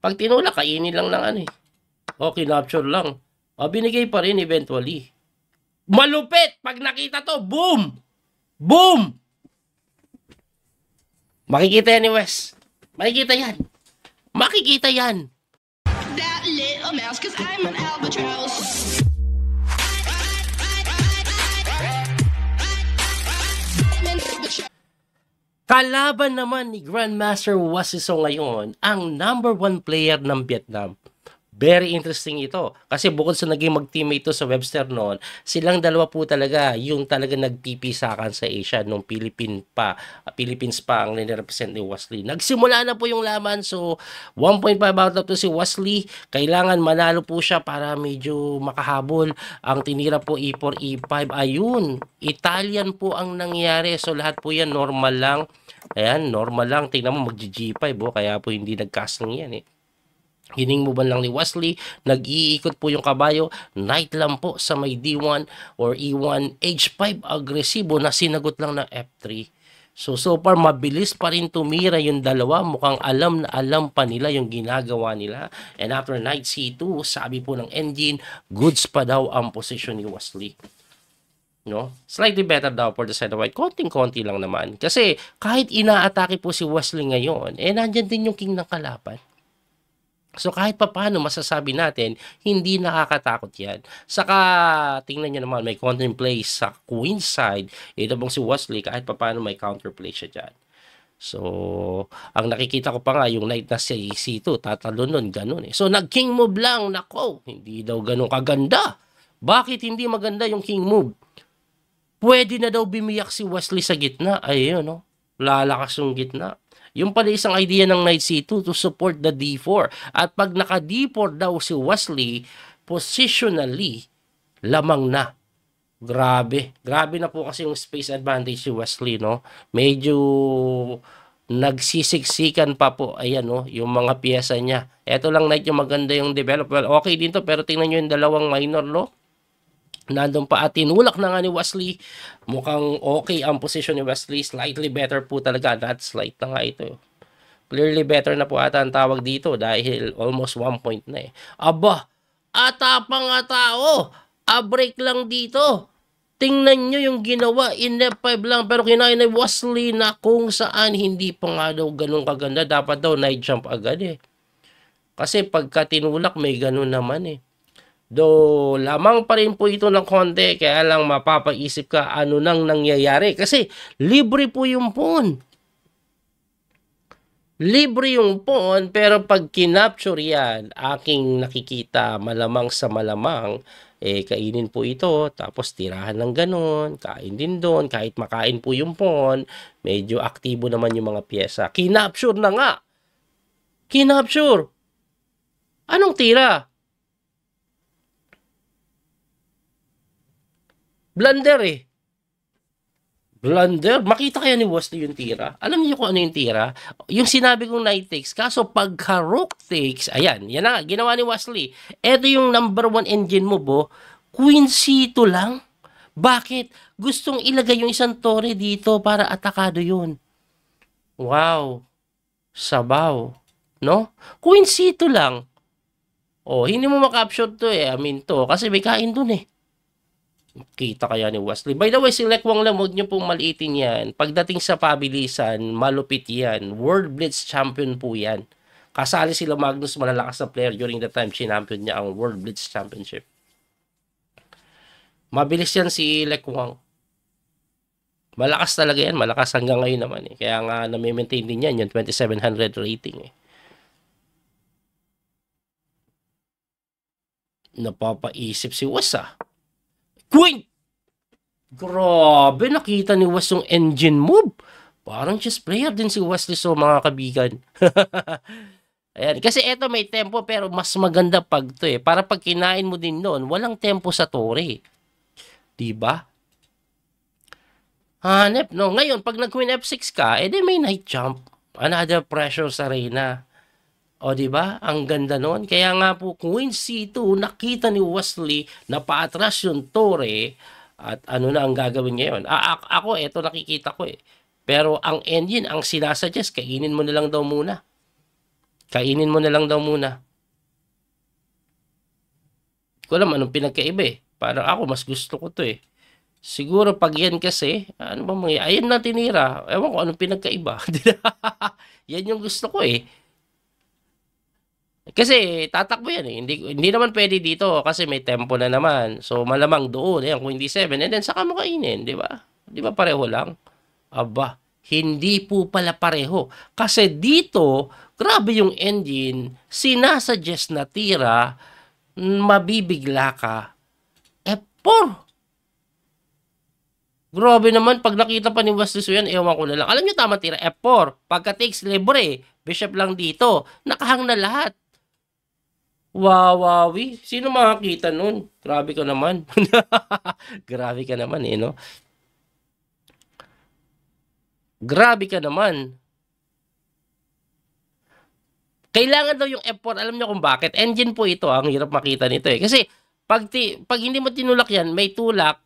Pag tinulak, kainin lang ng ano eh. O, kinapture lang. O, binigay pa rin eventually. Malupit! Pag nakita to, boom! Boom! Makikita yan ni Wes. Makikita yan. Makikita yan. That little mouse, 'cause I'm an albatross. Kalaban naman ni Grandmaster Wasiso ngayon ang #1 player ng Vietnam. Very interesting ito. Kasi bukod sa naging mag-teammate ito sa Webster noon, silang dalawa po talaga yung talaga nagpipisakan sa Asia nung Philippines pa ang nirepresent ni Wesley. Nagsimula na po yung laman. So, 1.5 out of 2 si Wesley. Kailangan manalo po siya para medyo makahabol. Ang tinira po E4, E5. Ayun, Italian po ang nangyari. So, lahat po yan normal lang. Ayan, normal lang. Tingnan mo, mag-G5. Kaya po hindi nag-casting yan eh. Hining mo ba lang ni Wesley, nag-iikot po yung kabayo, knight lang po sa may D1 or E1, H5, agresibo na sinagot lang ng F3. So far, mabilis pa rin tumira yung dalawa, mukhang alam na alam pa nila yung ginagawa nila. And after knight C2, sabi po ng engine, goods pa daw ang position ni Wesley. No? Slightly better daw for the side of white. Konting-konti lang naman. Kasi kahit inaatake po si Wesley ngayon, nandyan din yung king ng kalaban. So kahit pa paano masasabi natin, hindi nakakatakot yan. Saka tingnan nyo naman, may contemplate sa queen side. Ito bang si Wesley, kahit pa paano may counterplay siya dyan. So, ang nakikita ko pa nga, yung knight na si C2, tatalo nun, ganun eh. So nag-king move lang, nako, hindi daw ganun kaganda. Bakit hindi maganda yung king move? Pwede na daw bimiyak si Wesley sa gitna. Ayun, no? Lalakas yung gitna. Yung pala isang idea ng knight C2 to support the D4. At pag naka D4 daw si Wesley, positionally, lamang na. Grabe. Grabe na po kasi yung space advantage si Wesley, no? Medyo nagsisiksikan pa po. Ayan, no? Yung mga piyesa niya. Eto lang knight yung maganda yung develop. Well, okay din to, pero tingnan nyo yung dalawang minor, no? Nandun pa at tinulak na nga ni Wesley. Mukhang okay ang position ni Wesley. Slightly better po talaga. Not slight na nga ito. Clearly better na po ata ang tawag dito dahil almost 1 point na eh. Aba, atapang nga tao. A-break lang dito. Tingnan nyo yung ginawa. In F5 lang pero kinain ni Wesley na kung saan hindi pa nga daw ganun kaganda. Dapat daw night jump agad eh. Kasi pagka tinulak may ganun naman eh. Do lamang pa rin po ito ng konti, kaya lang mapapaisip ka ano nang nangyayari. Kasi libre po yung pawn. Libre yung pawn, pero pag kinapture yan, aking nakikita malamang sa malamang, kainin po ito, tapos tirahan ng ganun, kain din doon, kahit makain po yung pawn, medyo aktibo naman yung mga pyesa. Kinapture na nga. Kinapture. Anong tira? Blunder eh. Blunder? Makita kaya ni Wesley yung tira? Alam niyo kung ano yung tira? Yung sinabi kong knight takes. Kaso pagka rook takes, ayan, yan na, ginawa ni Wesley. Ito yung #1 engine mo, bo. Queen C2 lang? Bakit? Gustong ilagay yung isang tore dito para atakado yun. Wow. Sabaw. No? Queen C2 lang. Oh, hindi mo makapture to eh. I mean to. Kasi may kain dun eh. Kita kaya ni Wesley. By the way, si Lekwang lang, huwag niyo pong maliitin yan. Pagdating sa pabilisan, malupit yan. World Blitz champion po yan. Kasali sila Magnus, malalakas na player during the time champion niya ang World Blitz Championship. Mabilis yan si Lekwang. Malakas talaga yan. Malakas hanggang ngayon naman eh. Kaya nga na-maintain din yan yung 2700 rating eh. Napapaisip si Wes ah. Queen! Grabe, nakita ni Wes yung engine move. Parang chess player din si Wesley so mga kabigan. Ayan, kasi eto may tempo pero mas maganda pag to eh. Para pag kinain mo din noon, walang tempo sa tore. Diba? Hanep, no? Ngayon, pag nag-queen F6 ka, edi may knight jump. Another pressure sa reyna. O, diba? Ang ganda nun. Kaya nga po, Queen C2, nakita ni Wesley na paatras yung tore at ano na ang gagawin ngayon. Ako, eto nakikita ko eh. Pero ang engine, ang sinasuggest, kainin mo na lang daw muna. Kainin mo na lang daw muna. Hindi ko alam anong pinagkaiba eh. Parang ako, mas gusto ko to eh. Siguro pag yan kasi, ano ba mga, ayan na tinira. Ewan ko anong pinagkaiba. Yan yung gusto ko eh. Kasi tatakbo yan eh. Hindi naman pwede dito kasi may tempo na naman. So malamang doon, ayan, kung hindi 7, and then saka mo kainin, di ba? Di ba pareho lang? Aba, hindi po pala pareho. Kasi dito, grabe yung engine, sinasuggest na tira, mabibigla ka. F4. Grabe naman, pag nakita pa ni Wesley So yan, ewan ko na lang. Alam niyo tama tira, F4. Pagka takes libre, bishop lang dito. Nakahang na lahat. Wawawi. Sino makakita nun? Grabe ka naman. Grabe ka naman eh, no? Grabe ka naman. Kailangan daw yung F4. Alam niyo kung bakit? Engine po ito. Ang hirap makita nito eh. Kasi pag hindi mo tinulak yan, may tulak,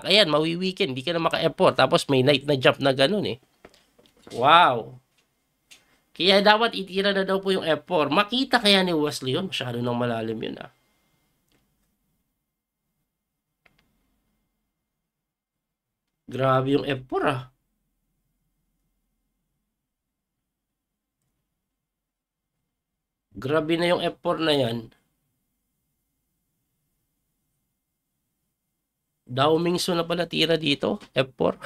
ayan, mawiwikin. Hindi ka na maka-F4. Tapos may knight na jump na ganun eh. Wow. Kaya dapat itira na daw po yung F4. Makita kaya ni Wesley yun? Masyado nang malalim yun ah. Grabe yung F4 ah. Grabe na yung F4 na yan. Dao Mingso na pala tira dito. F4.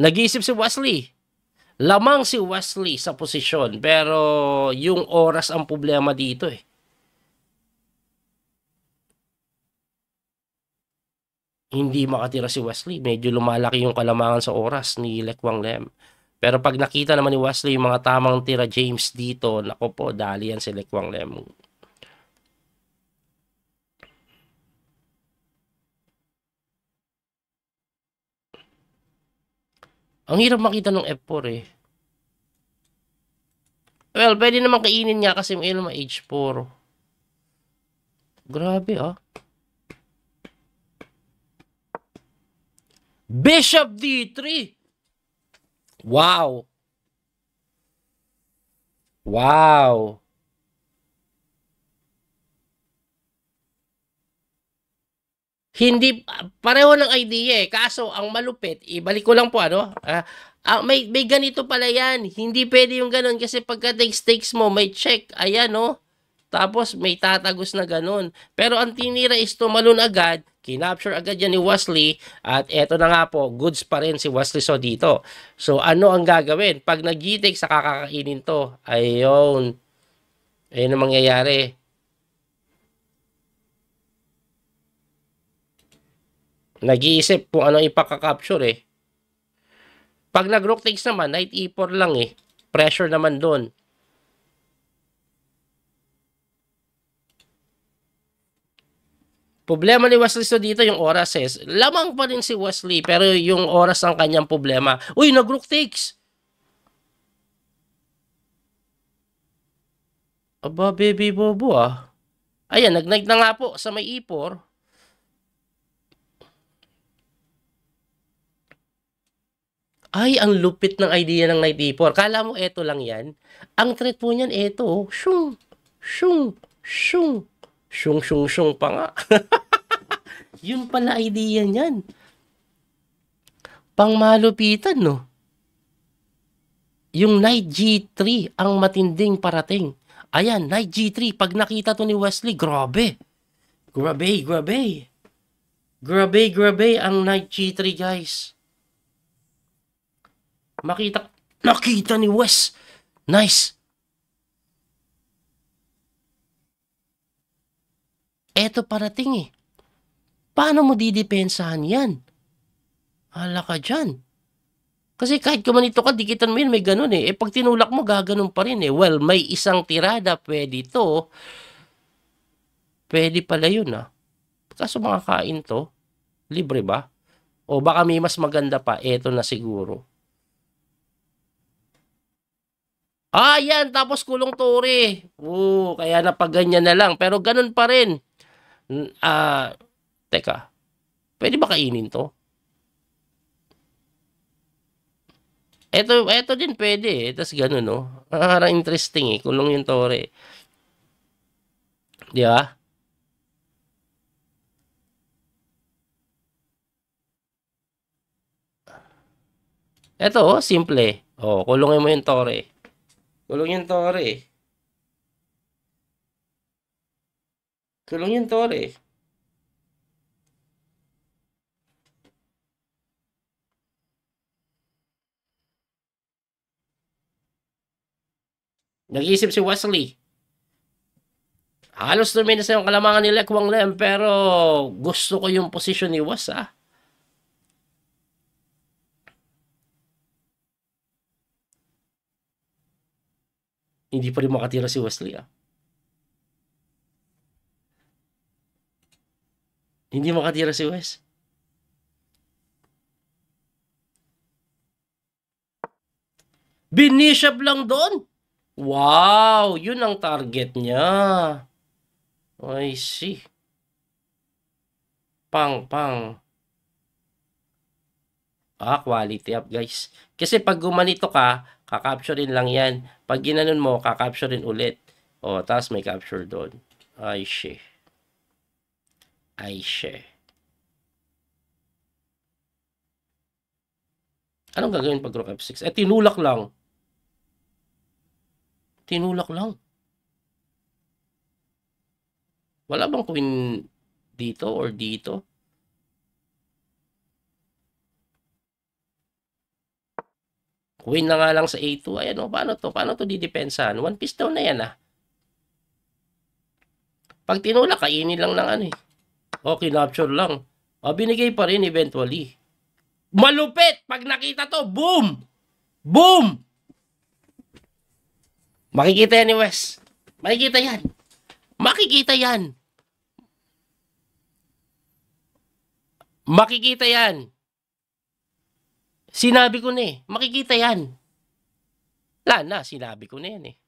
Nag-iisip si Wesley. Lamang si Wesley sa posisyon. Pero yung oras ang problema dito eh. Hindi makatira si Wesley. Medyo lumalaki yung kalamangan sa oras ni Lekwang Lem. Pero pag nakita naman ni Wesley yung mga tamang tira James dito, nako po, dali yan si Lekwang Lem. Ang hirap makita ng F4 eh. Well, pwede naman kainin nga kasi may ilan H4. Grabe ah. Bishop D3. Wow. Wow. Hindi, pareho ng idea eh. Kaso, ang malupit, ibalik ko lang po ano, may ganito pala yan. Hindi pwede yung ganun kasi pagka takes mo, may check. Ayan no. Tapos may tatagos na ganun. Pero ang tinira is tumalon agad, kinapture agad yan ni Wesley, at eto na nga po, goods pa rin si Wesley So dito. So ano ang gagawin? Pag nag-G-take sa kakakainin to, ayun. Ayun ang mangyayari. Nag-iisip kung ano ipaka-capture eh. Pag nag-rook takes naman, knight e4 lang eh. Pressure naman doon. Problema ni Wesley So dito yung oras eh. Lamang pa rin si Wesley pero yung oras ang kanyang problema. Uy, nag-rook takes. Aba, baby bobo ah. Ayan, nag-knight na nga po sa may e4. Ay, ang lupit ng idea ng knight e4. Kala mo eto lang yan? Ang threat po niyan eto. Shung, shung, shung. Shung, shung, shung pa nga. Yun pala idea niyan. Pangmalupitan, no? Yung knight G3 ang matinding parating. Ayan, knight G3. Pag nakita to ni Wesley, grabe. Grabe, grabe. Grabe, grabe ang knight G3, guys. Nakita ni Wes. Nice. Eto parating eh. Paano mo didepensahan yan? Hala ka dyan. Kasi kahit kumanito ka, dikitan mo yun, may ganun eh. Pag tinulak mo, gaganon pa rin eh. Well, may isang tirada, pwede to. Pwede pala yun ah. Kaso makakain to. Libre ba? O baka may mas maganda pa, eto na siguro. Yan, tapos kulong tore. Kaya napaganyan na lang. Pero ganun pa rin. Teka. Pwede ba kainin to? Eto din pwede eh. Tapos ganun, no? Parang interesting eh. Kulong yung Torre. Di ba? Eto, oh, simple. Oh, kulungin mo yung Torre. Kulong yung Torre. Kulong yung Torre. Nag-iisip si Wesley. Halos tumingin sa yung kalamangan ni Lek Wang Lem, pero gusto ko yung posisyon ni Wes, ah. Hindi pa rin makatira si Wesley, ah. Hindi makatira si Wes. Binishop lang doon. Wow, yun ang target niya. I see. Pang. Quality up, guys. Kasi pag gumanito ka, kakapturein lang yan. Pag ginanon mo, kakapturein ulit. O, tapos may capture doon. I see. Anong gagawin pag rook f6? Tinulak lang. Wala bang queen dito or dito? Queen na nga lang sa A2. Ayan o, paano to didepensahan? One piece down na yan, ah. Pag tinulak, kainin lang ng ano eh. O, kinapture lang. O, binigay pa rin eventually. Malupit! Pag nakita to, boom! Boom! Makikita yan ni Wes. Makikita yan. Sinabi ko na eh. Makikita yan. Sinabi ko na yan eh.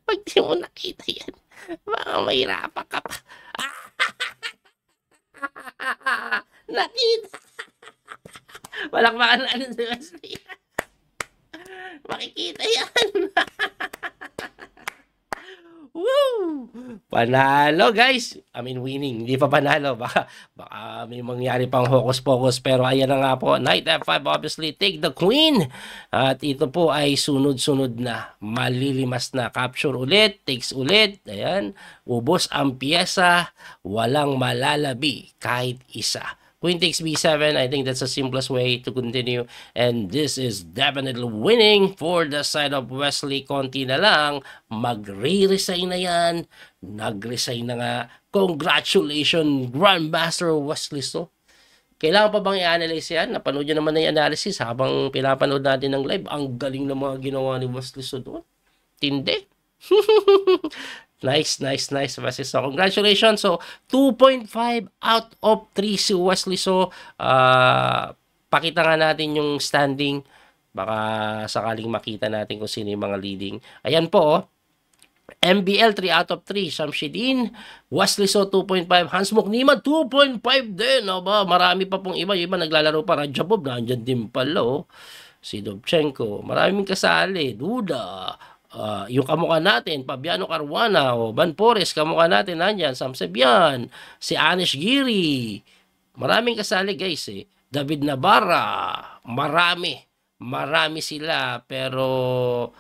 Pag di mo nakita yan, baka mahirapan ka pa. Nakita. Walang makalaan si Wesley. Makikita yan. Woo! Panalo, guys. Winning. Hindi pa panalo. Baka may mangyari pang hocus-pocus. Pero ayan na nga po. Knight F5, obviously, take the queen. At ito po ay sunod-sunod na. Malilimas na. Capture ulit. Takes ulit. Ayan. Ubos ang pyesa. Walang malalabi. Kahit isa. Queen takes b7. I think that's the simplest way to continue. And this is definitely winning for the side of Wesley. Konti na lang. Magre-resign na yan. Nag-resign na nga. Congratulations, Grandmaster Wesley So. Kailangan pa bang i-analyze yan? Napanood nyo naman na yung analysis habang pinapanood natin ng live. Ang galing ng mga ginawa ni Wesley So doon. Tindi. Nice. Wesley So, congratulations. So, 2.5 out of 3 si Wesley So. Pakita nga natin yung standing. Baka sakaling makita natin kung sino yung mga leading. Ayan po, oh. MBL 3 out of 3. Shamshidin. Wesley So 2.5. Hansmok Niman 2.5 din. Aba, marami pa pong iba. Yung iba naglalaro pa. Rajabov, nandyan din pala, oh. Si Dobchenko. Maraming kasali. Duda. Yung kamukha natin, Fabiano Caruana, o Van Pores, kamukha natin nandyan, Sam Sebian, si Anish Giri, maraming kasali guys eh. David Navarra, marami sila, pero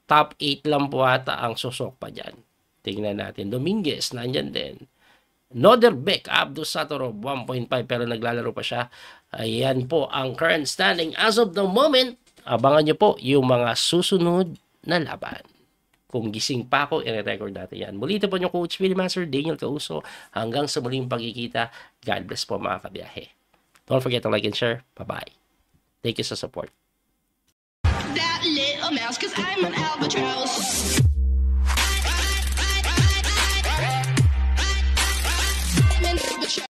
top 8 lang po ata ang susok pa dyan. Tingnan natin, Dominguez, nandyan din. Noderbeck, Abdul Satorov, 1.5 pero naglalaro pa siya. Ayan po ang current standing as of the moment. Abangan nyo po yung mga susunod na laban. Kung gising pa ako, i-record natin yan. Muli ito po yung Coach Phil Master Daniel Causo. Hanggang sa muling pagkikita. God bless po mga kabiyahe. Don't forget to like and share. Bye-bye. Thank you sa support. That little mouse, 'cause I'm an albatross.